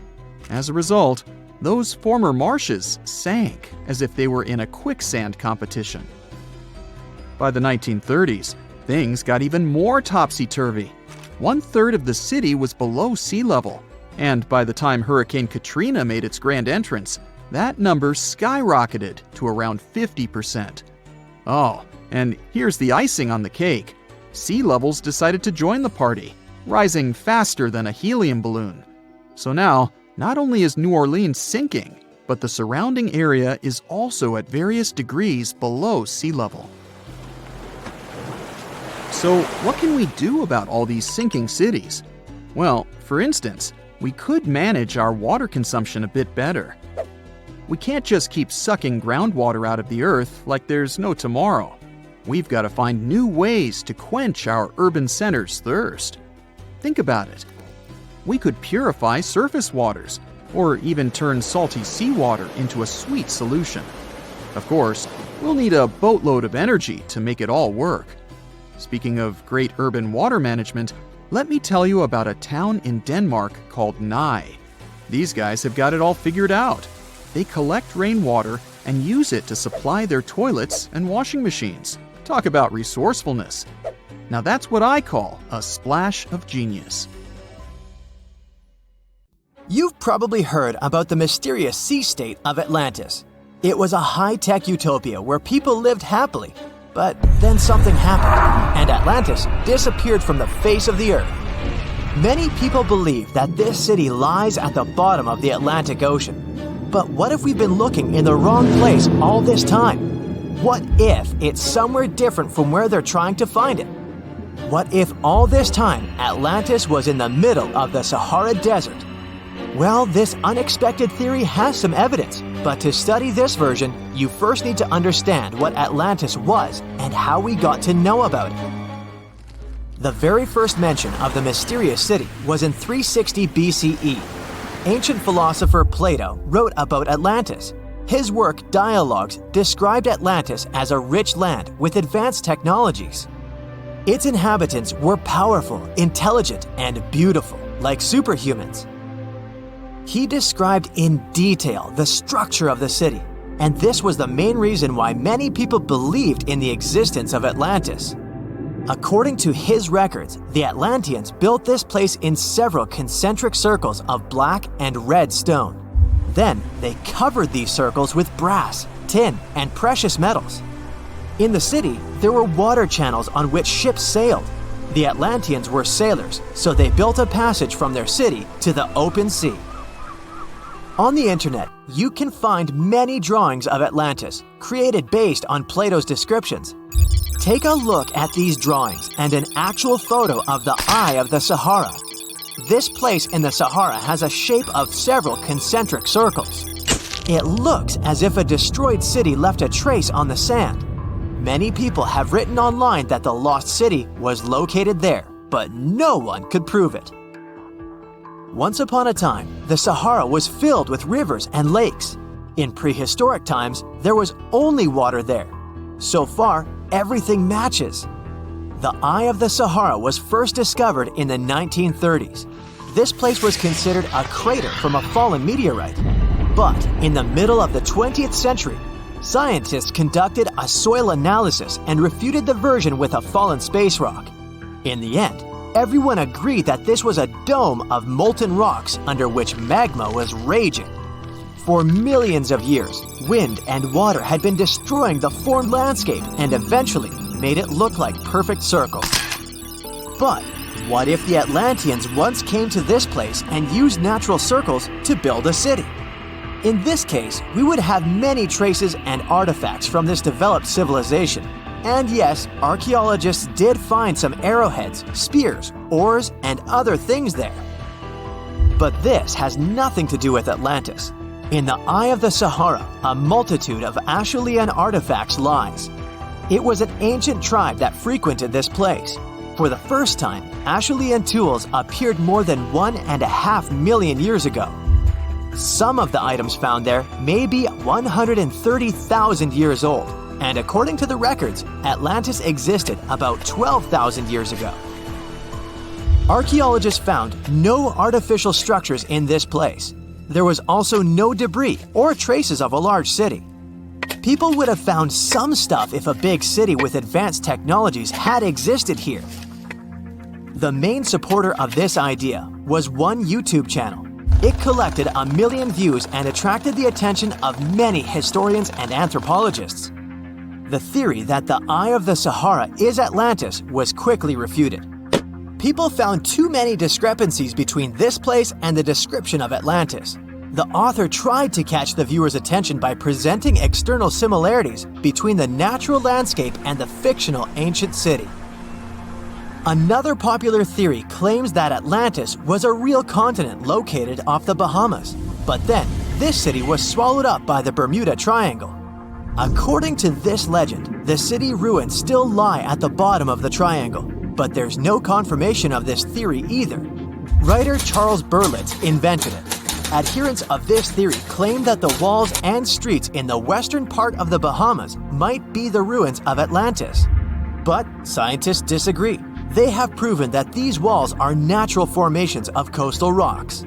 As a result, those former marshes sank as if they were in a quicksand competition. By the 1930s, things got even more topsy-turvy. 1/3 of the city was below sea level, and by the time Hurricane Katrina made its grand entrance, that number skyrocketed to around 50%. Oh, and here's the icing on the cake. Sea levels decided to join the party, rising faster than a helium balloon. So now, not only is New Orleans sinking, but the surrounding area is also at various degrees below sea level. So what can we do about all these sinking cities? Well, for instance, we could manage our water consumption a bit better. We can't just keep sucking groundwater out of the earth like there's no tomorrow. We've got to find new ways to quench our urban centers' thirst. Think about it. We could purify surface waters, or even turn salty seawater into a sweet solution. Of course, we'll need a boatload of energy to make it all work. Speaking of great urban water management, let me tell you about a town in Denmark called Nye. These guys have got it all figured out. They collect rainwater and use it to supply their toilets and washing machines. Talk about resourcefulness. Now that's what I call a splash of genius. You've probably heard about the mysterious sea state of Atlantis. It was a high-tech utopia where people lived happily, but then something happened, and Atlantis disappeared from the face of the earth. Many people believe that this city lies at the bottom of the Atlantic Ocean. But what if we've been looking in the wrong place all this time? What if it's somewhere different from where they're trying to find it? What if all this time Atlantis was in the middle of the Sahara Desert? Well, this unexpected theory has some evidence, but to study this version, you first need to understand what Atlantis was and how we got to know about it. The very first mention of the mysterious city was in 360 BCE. Ancient philosopher Plato wrote about Atlantis. His work, Dialogues, described Atlantis as a rich land with advanced technologies. Its inhabitants were powerful, intelligent, and beautiful, like superhumans. He described in detail the structure of the city, and this was the main reason why many people believed in the existence of Atlantis. According to his records, the Atlanteans built this place in several concentric circles of black and red stone. Then they covered these circles with brass, tin, and precious metals. In the city, there were water channels on which ships sailed. The Atlanteans were sailors, so they built a passage from their city to the open sea. On the internet, you can find many drawings of Atlantis, created based on Plato's descriptions. Take a look at these drawings and an actual photo of the Eye of the Sahara. This place in the Sahara has a shape of several concentric circles. It looks as if a destroyed city left a trace on the sand. Many people have written online that the lost city was located there, but no one could prove it. Once upon a time, the Sahara was filled with rivers and lakes. In prehistoric times, there was only water there. So far, everything matches. The Eye of the Sahara was first discovered in the 1930s. This place was considered a crater from a fallen meteorite. But in the middle of the 20th century, scientists conducted a soil analysis and refuted the version with a fallen space rock. In the end, everyone agreed that this was a dome of molten rocks under which magma was raging. For millions of years, wind and water had been destroying the formed landscape and eventually made it look like perfect circles. But what if the Atlanteans once came to this place and used natural circles to build a city? In this case, we would have many traces and artifacts from this developed civilization. And yes, archaeologists did find some arrowheads, spears, oars, and other things there. But this has nothing to do with Atlantis. In the Eye of the Sahara, a multitude of Acheulean artifacts lies. It was an ancient tribe that frequented this place. For the first time, Acheulean tools appeared more than 1.5 million years ago. Some of the items found there may be 130,000 years old, and according to the records, Atlantis existed about 12,000 years ago. Archaeologists found no artificial structures in this place. There was also no debris or traces of a large city. People would have found some stuff if a big city with advanced technologies had existed here. The main supporter of this idea was one YouTube channel. It collected 1 million views and attracted the attention of many historians and anthropologists. The theory that the Eye of the Sahara is Atlantis was quickly refuted. People found too many discrepancies between this place and the description of Atlantis. The author tried to catch the viewer's attention by presenting external similarities between the natural landscape and the fictional ancient city. Another popular theory claims that Atlantis was a real continent located off the Bahamas, but then this city was swallowed up by the Bermuda Triangle. According to this legend, the city ruins still lie at the bottom of the triangle, but there's no confirmation of this theory either. Writer Charles Berlitz invented it. Adherents of this theory claim that the walls and streets in the western part of the Bahamas might be the ruins of Atlantis. But scientists disagree. They have proven that these walls are natural formations of coastal rocks.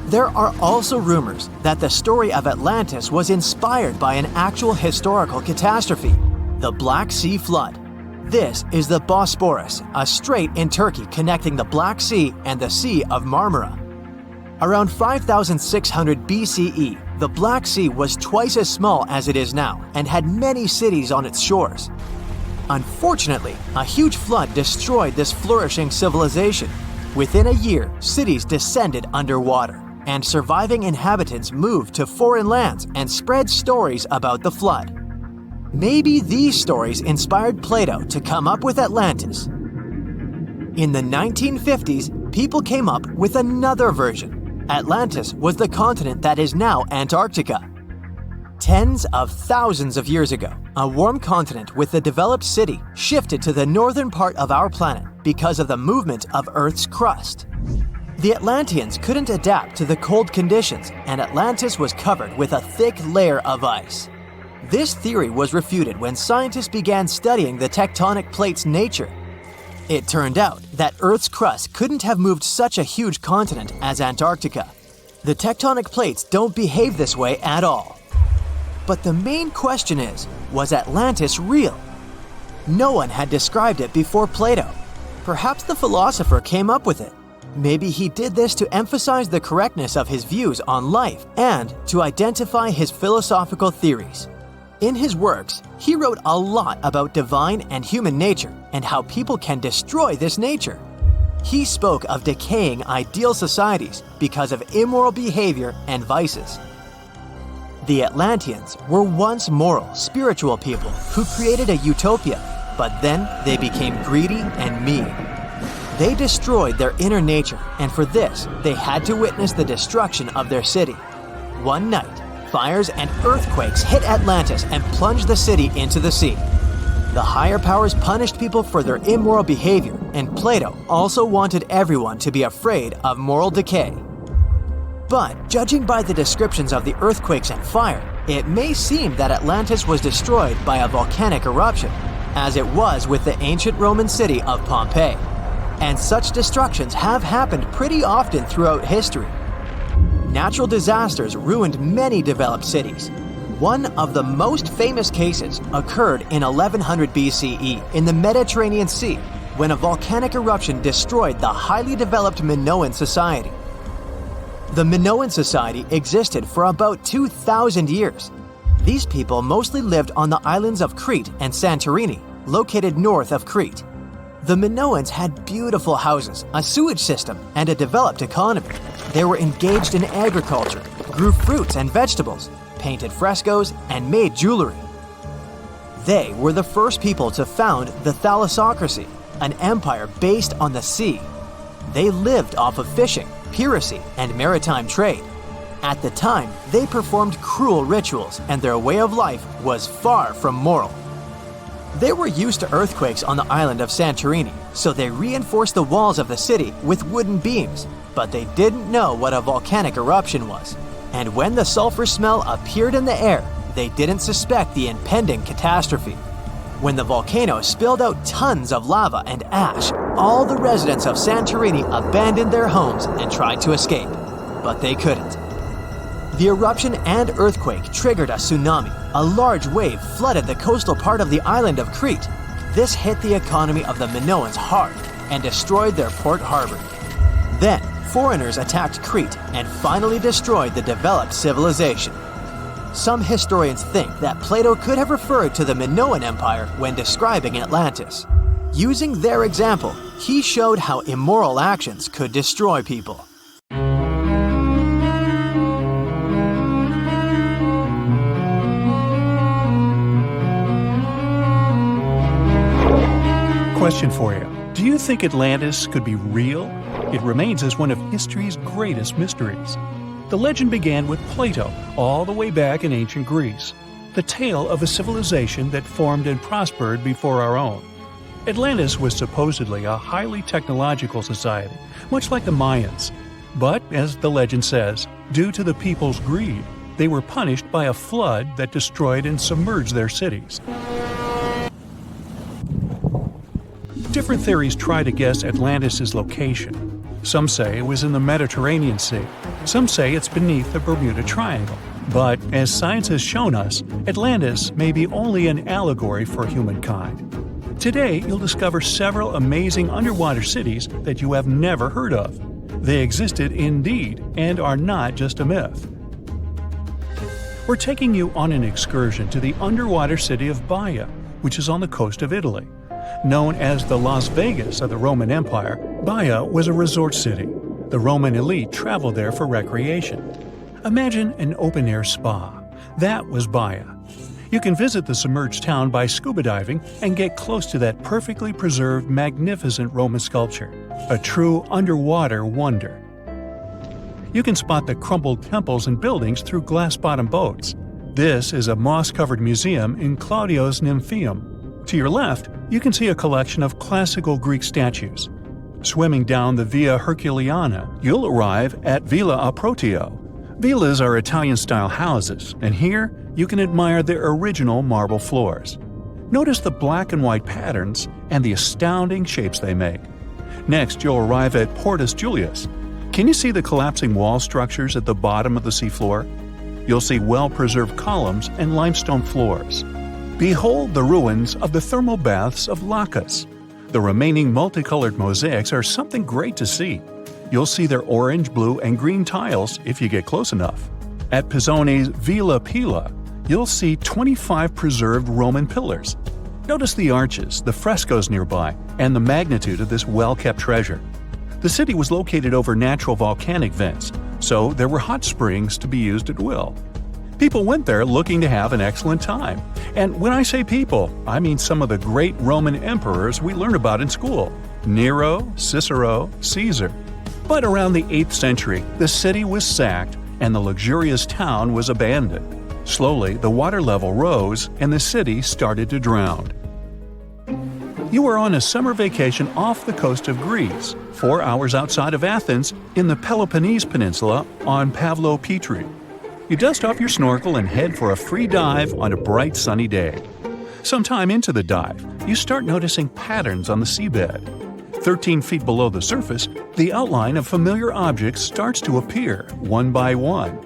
There are also rumors that the story of Atlantis was inspired by an actual historical catastrophe, the Black Sea Flood. This is the Bosporus, a strait in Turkey connecting the Black Sea and the Sea of Marmara. Around 5,600 BCE, the Black Sea was twice as small as it is now and had many cities on its shores. Unfortunately, a huge flood destroyed this flourishing civilization. Within a year, cities descended underwater, and surviving inhabitants moved to foreign lands and spread stories about the flood. Maybe these stories inspired Plato to come up with Atlantis. In the 1950s, people came up with another version. Atlantis was the continent that is now Antarctica. Tens of thousands of years ago, a warm continent with a developed city shifted to the northern part of our planet because of the movement of Earth's crust. The Atlanteans couldn't adapt to the cold conditions, and Atlantis was covered with a thick layer of ice. This theory was refuted when scientists began studying the tectonic plate's nature. It turned out that Earth's crust couldn't have moved such a huge continent as Antarctica. The tectonic plates don't behave this way at all. But the main question is, was Atlantis real? No one had described it before Plato. Perhaps the philosopher came up with it. Maybe he did this to emphasize the correctness of his views on life and to identify his philosophical theories. In his works, he wrote a lot about divine and human nature and how people can destroy this nature. He spoke of decaying ideal societies because of immoral behavior and vices. The Atlanteans were once moral, spiritual people who created a utopia, but then they became greedy and mean. They destroyed their inner nature, and for this, they had to witness the destruction of their city. One night, fires and earthquakes hit Atlantis and plunged the city into the sea. The higher powers punished people for their immoral behavior, and Plato also wanted everyone to be afraid of moral decay. But judging by the descriptions of the earthquakes and fire, it may seem that Atlantis was destroyed by a volcanic eruption, as it was with the ancient Roman city of Pompeii. And such destructions have happened pretty often throughout history. Natural disasters ruined many developed cities. One of the most famous cases occurred in 1100 BCE in the Mediterranean Sea, when a volcanic eruption destroyed the highly developed Minoan society. The Minoan society existed for about 2,000 years. These people mostly lived on the islands of Crete and Santorini, located north of Crete. The Minoans had beautiful houses, a sewage system, and a developed economy. They were engaged in agriculture, grew fruits and vegetables, painted frescoes, and made jewelry. They were the first people to found the thalassocracy, an empire based on the sea. They lived off of fishing, piracy, and maritime trade. At the time, they performed cruel rituals, and their way of life was far from moral. They were used to earthquakes on the island of Santorini, so they reinforced the walls of the city with wooden beams, but they didn't know what a volcanic eruption was. And when the sulfur smell appeared in the air, they didn't suspect the impending catastrophe. When the volcano spilled out tons of lava and ash, all the residents of Santorini abandoned their homes and tried to escape, but they couldn't. The eruption and earthquake triggered a tsunami. A large wave flooded the coastal part of the island of Crete. This hit the economy of the Minoans hard and destroyed their port harbor. Then, foreigners attacked Crete and finally destroyed the developed civilization. Some historians think that Plato could have referred to the Minoan Empire when describing Atlantis. Using their example, he showed how immoral actions could destroy people. Question for you. Do you think Atlantis could be real? It remains as one of history's greatest mysteries. The legend began with Plato, all the way back in ancient Greece. The tale of a civilization that formed and prospered before our own. Atlantis was supposedly a highly technological society, much like the Mayans. But, as the legend says, due to the people's greed, they were punished by a flood that destroyed and submerged their cities. Different theories try to guess Atlantis' location. Some say it was in the Mediterranean Sea. Some say it's beneath the Bermuda Triangle. But, as science has shown us, Atlantis may be only an allegory for humankind. Today, you'll discover several amazing underwater cities that you have never heard of. They existed indeed and are not just a myth. We're taking you on an excursion to the underwater city of Baia, which is on the coast of Italy. Known as the Las Vegas of the Roman Empire, Baia was a resort city. The Roman elite traveled there for recreation. Imagine an open-air spa. That was Baia. You can visit the submerged town by scuba diving and get close to that perfectly preserved, magnificent Roman sculpture, a true underwater wonder. You can spot the crumbled temples and buildings through glass-bottom boats. This is a moss-covered museum in Claudio's Nymphaeum. To your left, you can see a collection of classical Greek statues. Swimming down the Via Herculeana, you'll arrive at Villa Aprotio. Villas are Italian-style houses, and here you can admire the original marble floors. Notice the black and white patterns and the astounding shapes they make. Next, you'll arrive at Portus Julius. Can you see the collapsing wall structures at the bottom of the seafloor? You'll see well-preserved columns and limestone floors. Behold the ruins of the thermal baths of Lacus. The remaining multicolored mosaics are something great to see. You'll see their orange, blue, and green tiles if you get close enough. At Pisoni's Villa Pila, you'll see 25 preserved Roman pillars. Notice the arches, the frescoes nearby, and the magnitude of this well-kept treasure. The city was located over natural volcanic vents, so there were hot springs to be used at will. People went there looking to have an excellent time. And when I say people, I mean some of the great Roman emperors we learn about in school: Nero, Cicero, Caesar. But around the 8th century, the city was sacked and the luxurious town was abandoned. Slowly, the water level rose and the city started to drown. You are on a summer vacation off the coast of Greece, 4 hours outside of Athens in the Peloponnese Peninsula on Pavlo Petri. You dust off your snorkel and head for a free dive on a bright sunny day. Sometime into the dive, you start noticing patterns on the seabed. 13 feet below the surface, the outline of familiar objects starts to appear, one by one.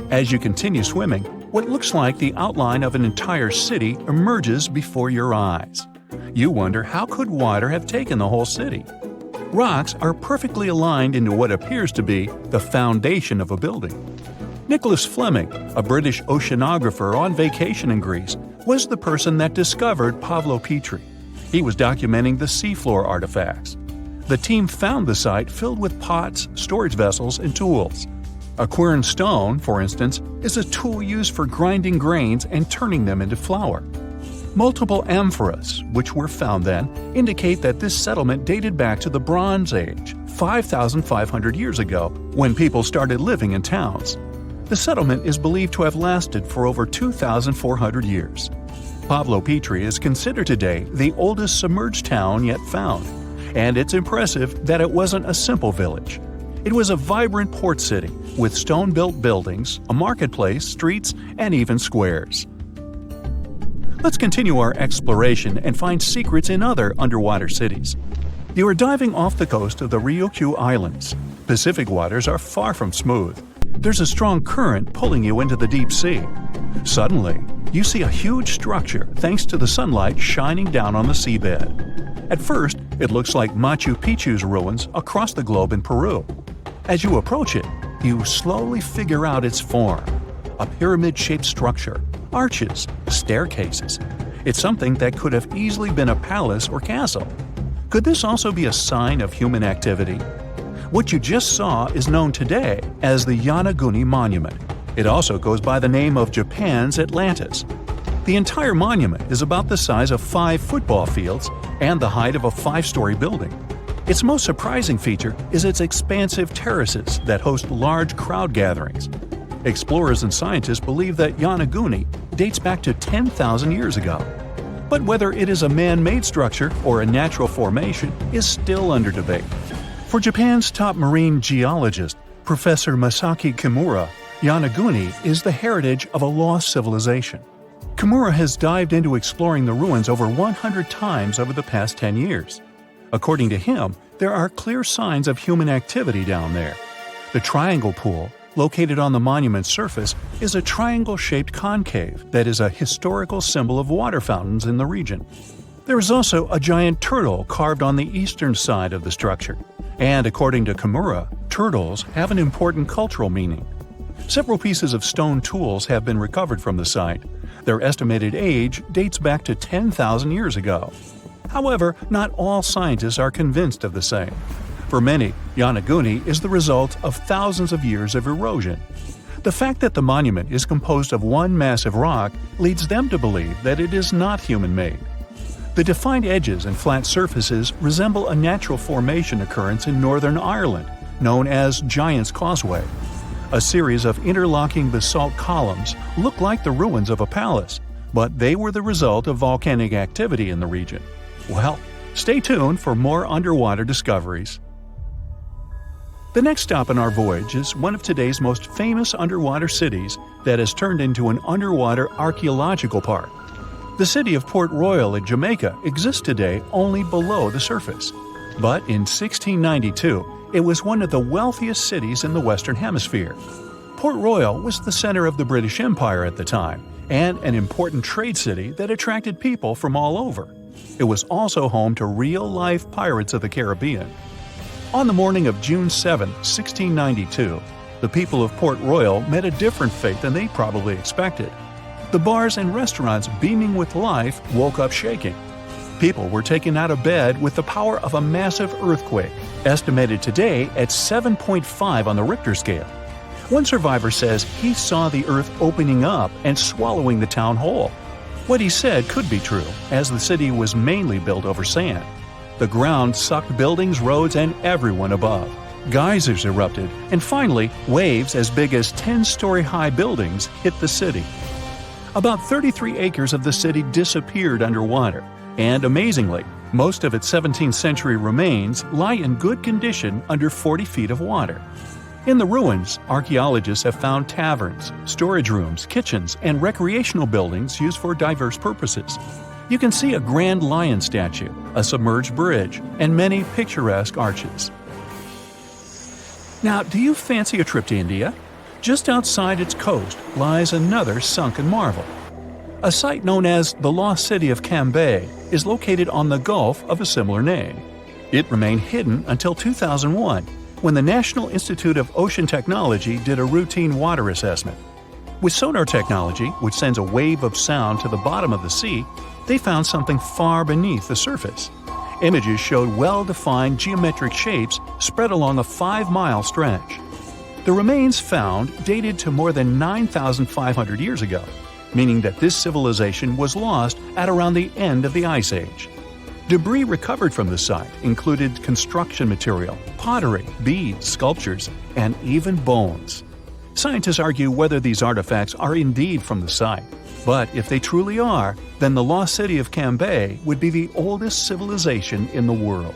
As you continue swimming, what looks like the outline of an entire city emerges before your eyes. You wonder, how could water have taken the whole city? Rocks are perfectly aligned into what appears to be the foundation of a building. Nicholas Fleming, a British oceanographer on vacation in Greece, was the person that discovered Pavlo Petri. He was documenting the seafloor artifacts. The team found the site filled with pots, storage vessels, and tools. A quern stone, for instance, is a tool used for grinding grains and turning them into flour. Multiple amphoras, which were found then, indicate that this settlement dated back to the Bronze Age, 5,500 years ago, when people started living in towns. The settlement is believed to have lasted for over 2,400 years. Pavlo Petri is considered today the oldest submerged town yet found, and it's impressive that it wasn't a simple village. It was a vibrant port city with stone-built buildings, a marketplace, streets, and even squares. Let's continue our exploration and find secrets in other underwater cities. You are diving off the coast of the Ryukyu Islands. Pacific waters are far from smooth. There's a strong current pulling you into the deep sea. Suddenly, you see a huge structure thanks to the sunlight shining down on the seabed. At first, it looks like Machu Picchu's ruins across the globe in Peru. As you approach it, you slowly figure out its form. A pyramid-shaped structure, arches, staircases. It's something that could have easily been a palace or castle. Could this also be a sign of human activity? What you just saw is known today as the Yonaguni Monument. It also goes by the name of Japan's Atlantis. The entire monument is about the size of 5 football fields and the height of a 5-story building. Its most surprising feature is its expansive terraces that host large crowd gatherings. Explorers and scientists believe that Yonaguni dates back to 10,000 years ago. But whether it is a man-made structure or a natural formation is still under debate. For Japan's top marine geologist, Professor Masaki Kimura, Yonaguni is the heritage of a lost civilization. Kimura has dived into exploring the ruins over 100 times over the past 10 years. According to him, there are clear signs of human activity down there. The triangle pool, located on the monument's surface, is a triangle-shaped concave that is a historical symbol of water fountains in the region. There is also a giant turtle carved on the eastern side of the structure. And according to Kimura, turtles have an important cultural meaning. Several pieces of stone tools have been recovered from the site. Their estimated age dates back to 10,000 years ago. However, not all scientists are convinced of the same. For many, Yonaguni is the result of thousands of years of erosion. The fact that the monument is composed of one massive rock leads them to believe that it is not human-made. The defined edges and flat surfaces resemble a natural formation occurrence in Northern Ireland, known as Giant's Causeway. A series of interlocking basalt columns look like the ruins of a palace, but they were the result of volcanic activity in the region. Well, stay tuned for more underwater discoveries. The next stop on our voyage is one of today's most famous underwater cities that has turned into an underwater archaeological park. The city of Port Royal in Jamaica exists today only below the surface. But in 1692, it was one of the wealthiest cities in the Western Hemisphere. Port Royal was the center of the British Empire at the time, and an important trade city that attracted people from all over. It was also home to real-life pirates of the Caribbean. On the morning of June 7, 1692, the people of Port Royal met a different fate than they probably expected. The bars and restaurants beaming with life woke up shaking. People were taken out of bed with the power of a massive earthquake, estimated today at 7.5 on the Richter scale. One survivor says he saw the earth opening up and swallowing the town whole. What he said could be true, as the city was mainly built over sand. The ground sucked buildings, roads, and everyone above. Geysers erupted, and finally, waves as big as 10-story-high buildings hit the city. About 33 acres of the city disappeared underwater, and amazingly, most of its 17th-century remains lie in good condition under 40 feet of water. In the ruins, archaeologists have found taverns, storage rooms, kitchens, and recreational buildings used for diverse purposes. You can see a grand lion statue, a submerged bridge, and many picturesque arches. Now, do you fancy a trip to India? Just outside its coast lies another sunken marvel. A site known as the Lost City of Cambay is located on the Gulf of a similar name. It remained hidden until 2001, when the National Institute of Ocean Technology did a routine water assessment. With sonar technology, which sends a wave of sound to the bottom of the sea, they found something far beneath the surface. Images showed well-defined geometric shapes spread along a 5-mile stretch. The remains found dated to more than 9,500 years ago, meaning that this civilization was lost at around the end of the Ice Age. Debris recovered from the site included construction material, pottery, beads, sculptures, and even bones. Scientists argue whether these artifacts are indeed from the site, but if they truly are, then the Lost City of Cambay would be the oldest civilization in the world.